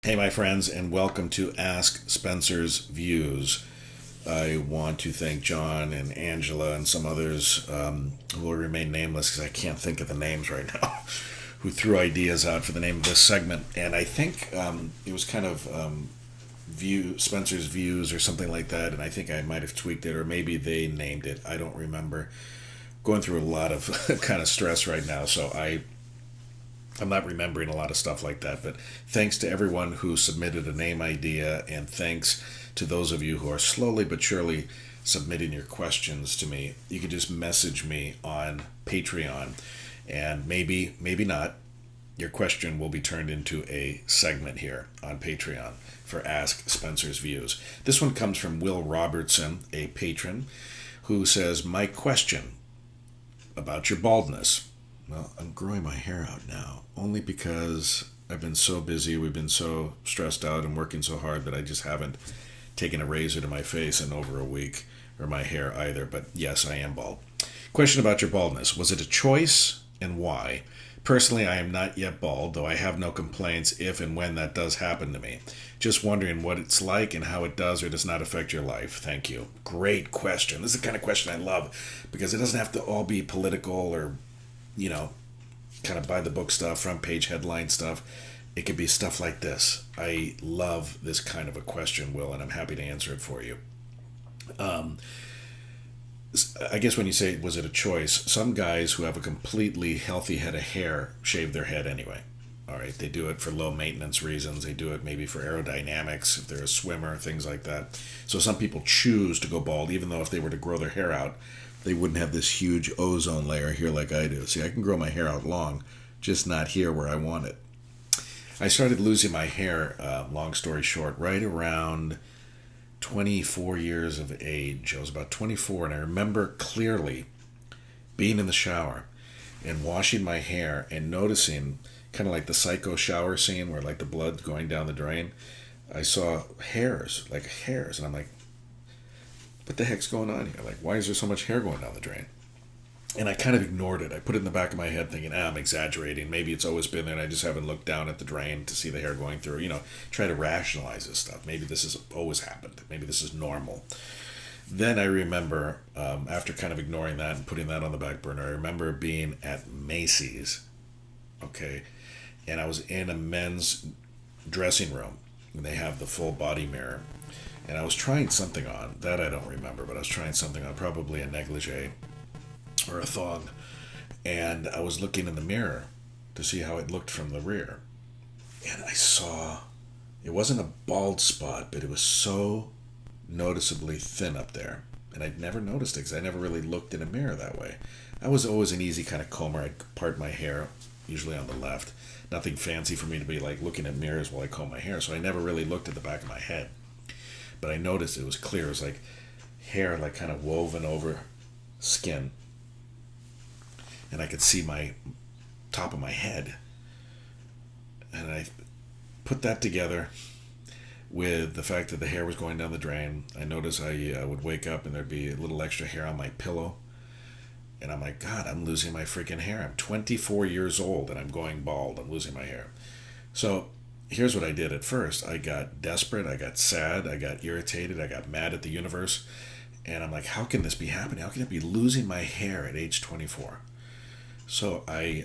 Hey, my friends, and welcome to Ask Spencer's Views. I want to thank John and Angela and some others who will remain nameless because I can't think of the names right now, who threw ideas out for the name of this segment. And I think it was kind of Spencer's Views or something like that, and I think I might have tweaked it, or maybe they named it. I don't remember. Going through a lot of kind of stress right now, so I'm not remembering a lot of stuff like that, but thanks to everyone who submitted a name idea, and thanks to those of you who are slowly but surely submitting your questions to me. You can just message me on Patreon, and maybe not, your question will be turned into a segment here on Patreon for Ask Spencer's Views. This one comes from Will Robertson, a patron, who says, "My question about your baldness." Well, I'm growing my hair out now, only because I've been so busy, we've been so stressed out and working so hard that I just haven't taken a razor to my face in over a week, or my hair either, but yes, I am bald. Question about your baldness. Was it a choice, and why? Personally, I am not yet bald, though I have no complaints if and when that does happen to me. Just wondering what it's like and how it does or does not affect your life. Thank you. Great question. This is the kind of question I love, because it doesn't have to all be political or kind of by the book stuff, front page headline stuff. It could be stuff like this. I love this kind of a question, Will, and I'm happy to answer it for you. I guess when you say, was it a choice, some guys who have a completely healthy head of hair shave their head anyway. All right, they do it for low maintenance reasons. They do it maybe for aerodynamics, if they're a swimmer, things like that. So some people choose to go bald, even though if they were to grow their hair out, they wouldn't have this huge ozone layer here like I do. See, I can grow my hair out long, just not here where I want it. I started losing my hair, long story short, right around 24 years of age. I was about 24, and I remember clearly being in the shower and washing my hair and noticing, kind of like the psycho shower scene where like the blood going down the drain. I saw hairs, and I'm like, what the heck's going on here? Like, why is there so much hair going down the drain? And I kind of ignored it. I put it in the back of my head thinking, I'm exaggerating. Maybe it's always been there and I just haven't looked down at the drain to see the hair going through. Try to rationalize this stuff. Maybe this has always happened. Maybe this is normal. Then I remember, after kind of ignoring that and putting that on the back burner, I remember being at Macy's, okay? And I was in a men's dressing room, and they have the full body mirror. And I was trying something on. That I don't remember, but I was trying something on, probably a negligee or a thong. And I was looking in the mirror to see how it looked from the rear. And I saw, it wasn't a bald spot, but it was so noticeably thin up there. And I'd never noticed it because I never really looked in a mirror that way. I was always an easy kind of comber. I'd part my hair, usually on the left. Nothing fancy for me to be like looking at mirrors while I comb my hair. So I never really looked at the back of my head. But I noticed it was clear. It was like hair like kind of woven over skin. And I could see my top of my head. And I put that together with the fact that the hair was going down the drain. I noticed I would wake up and there'd be a little extra hair on my pillow. And I'm like, God, I'm losing my freaking hair. I'm 24 years old and I'm going bald. I'm losing my hair. So here's what I did at first. I got desperate, I got sad, I got irritated, I got mad at the universe. And I'm like, how can this be happening? How can I be losing my hair at age 24? So I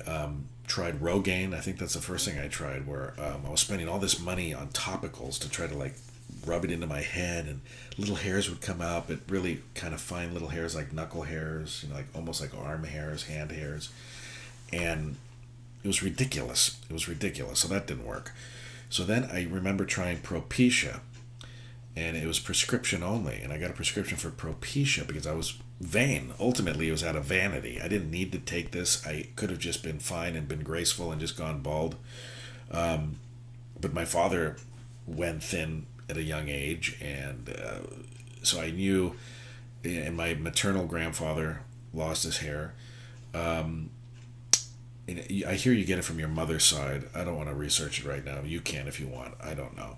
tried Rogaine. I think that's the first thing I tried, where I was spending all this money on topicals to try to like rub it into my head, and little hairs would come out, but really kind of fine little hairs, like knuckle hairs, like almost like arm hairs, hand hairs. And it was ridiculous. So that didn't work. So then I remember trying Propecia, and it was prescription only. And I got a prescription for Propecia because I was vain. Ultimately, it was out of vanity. I didn't need to take this. I could have just been fine and been graceful and just gone bald. But my father went thin at a young age, and so I knew, and my maternal grandfather lost his hair. I hear you get it from your mother's side. I don't want to research it right now. You can if you want. I don't know.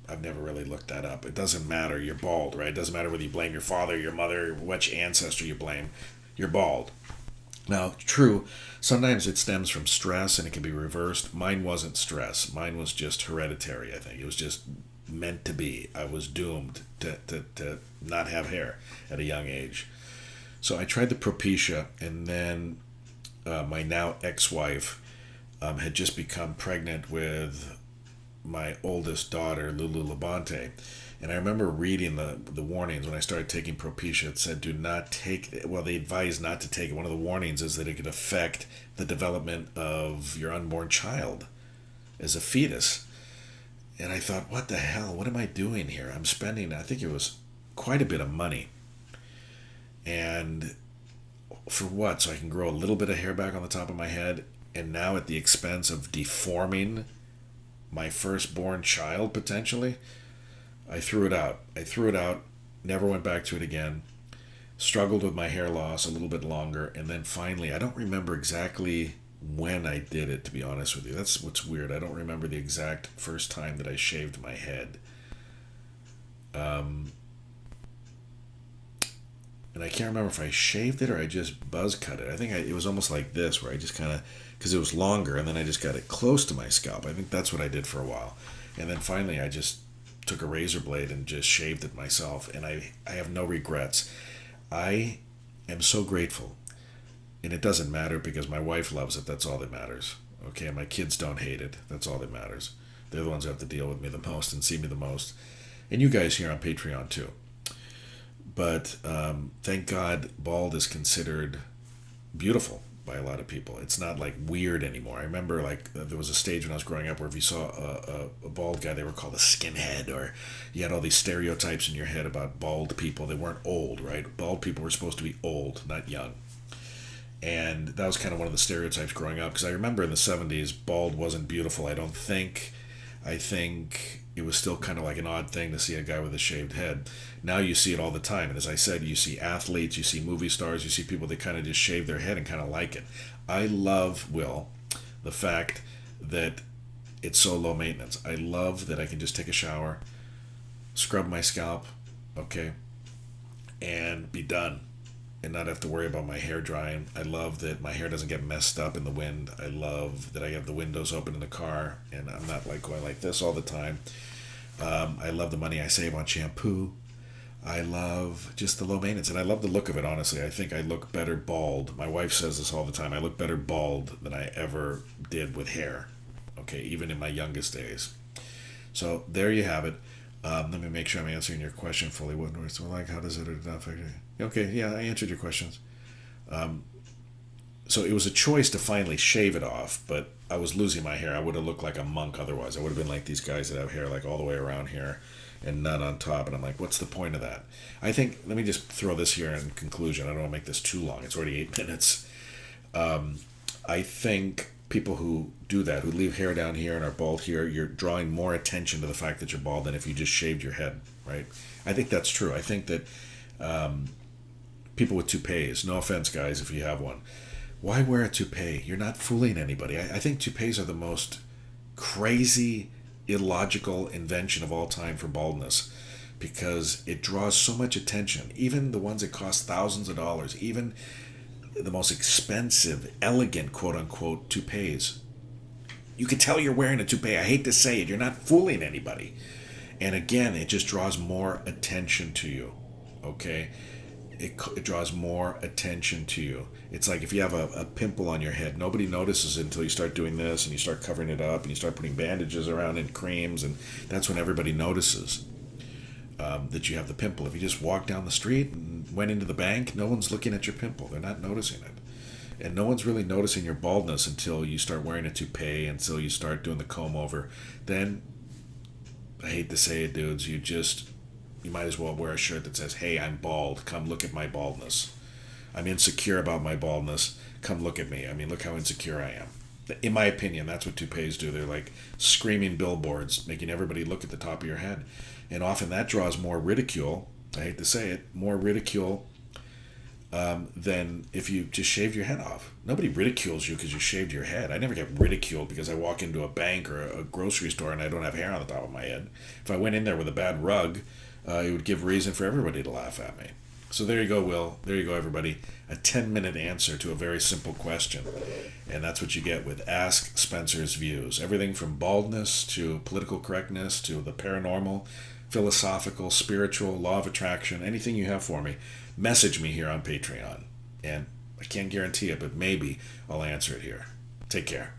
I've never really looked that up. It doesn't matter. You're bald, right? It doesn't matter whether you blame your father, your mother, which ancestor you blame. You're bald. Now, true, sometimes it stems from stress and it can be reversed. Mine wasn't stress. Mine was just hereditary, I think. It was just meant to be. I was doomed to not have hair at a young age. So I tried the Propecia, and then my now ex wife had just become pregnant with my oldest daughter, Lulu Labonte. And I remember reading the warnings when I started taking Propecia. It said, do not take, well, they advised not to take it. One of the warnings is that it could affect the development of your unborn child as a fetus. And I thought, what the hell? What am I doing here? I'm spending, I think it was quite a bit of money. And for what? So I can grow a little bit of hair back on the top of my head, and now at the expense of deforming my firstborn child potentially? I threw it out. Never went back to it again. Struggled with my hair loss a little bit longer, and then finally, I don't remember exactly when I did it, to be honest with you. That's what's weird. I don't remember the exact first time that I shaved my head. And I can't remember if I shaved it or I just buzz cut it. I think it was almost like this, where I just kind of, because it was longer, and then I just got it close to my scalp. I think that's what I did for a while. And then finally, I just took a razor blade and just shaved it myself. And I have no regrets. I am so grateful. And it doesn't matter because my wife loves it. That's all that matters. Okay, and my kids don't hate it. That's all that matters. They're the ones who have to deal with me the most and see me the most. And you guys here on Patreon too. But thank God bald is considered beautiful by a lot of people. It's not like weird anymore. I remember like there was a stage when I was growing up where if you saw a bald guy, they were called a skinhead, or you had all these stereotypes in your head about bald people. They weren't old, right? Bald people were supposed to be old, not young. And that was kind of one of the stereotypes growing up, because I remember in the 70s, bald wasn't beautiful, I don't think. I think it was still kind of like an odd thing to see a guy with a shaved head. Now you see it all the time. And as I said, you see athletes, you see movie stars, you see people that kind of just shave their head and kind of like it. I love, Will, the fact that it's so low maintenance. I love that I can just take a shower, scrub my scalp, okay, and be done, and not have to worry about my hair drying. I love that my hair doesn't get messed up in the wind. I love that I have the windows open in the car and I'm not like going like this all the time. I love the money I save on shampoo. I love just the low maintenance, and I love the look of it, honestly. I think I look better bald. My wife says this all the time. I look better bald than I ever did with hair, okay, even in my youngest days. So there you have it. Let me make sure I'm answering your question fully. What so like? How does it affect you? Okay, yeah, I answered your questions. So it was a choice to finally shave it off, but I was losing my hair. I would have looked like a monk otherwise. I would have been like these guys that have hair like all the way around here and none on top. And I'm like, what's the point of that? I think, let me just throw this here in conclusion. I don't want to make this too long. It's already 8 minutes. I think people who do that, who leave hair down here and are bald here, you're drawing more attention to the fact that you're bald than if you just shaved your head, right? I think that's true. I think that people with toupees, no offense, guys, if you have one, why wear a toupee? You're not fooling anybody. I think toupees are the most crazy, illogical invention of all time for baldness, because it draws so much attention. Even the ones that cost thousands of dollars, even the most expensive, elegant, quote-unquote, toupees. You can tell you're wearing a toupee. I hate to say it. You're not fooling anybody. And again, it just draws more attention to you, okay? It draws more attention to you. It's like if you have a pimple on your head, nobody notices it until you start doing this and you start covering it up and you start putting bandages around and creams, and that's when everybody notices that you have the pimple. If you just walk down the street and went into the bank, no one's looking at your pimple. They're not noticing it. And no one's really noticing your baldness until you start wearing a toupee, until you start doing the comb over. Then, I hate to say it, dudes, you might as well wear a shirt that says, hey, I'm bald. Come look at my baldness. I'm insecure about my baldness. Come look at me. I mean, look how insecure I am. In my opinion, that's what toupees do. They're like screaming billboards, making everybody look at the top of your head. And often that draws more ridicule, I hate to say it, more ridicule than if you just shaved your head off. Nobody ridicules you because you shaved your head. I never get ridiculed because I walk into a bank or a grocery store and I don't have hair on the top of my head. If I went in there with a bad rug, it would give reason for everybody to laugh at me. So there you go, Will. There you go, everybody. A 10-minute answer to a very simple question. And that's what you get with Ask Spencer's Views. Everything from baldness to political correctness to the paranormal, philosophical, spiritual, law of attraction, anything you have for me, message me here on Patreon. And I can't guarantee it, but maybe I'll answer it here. Take care.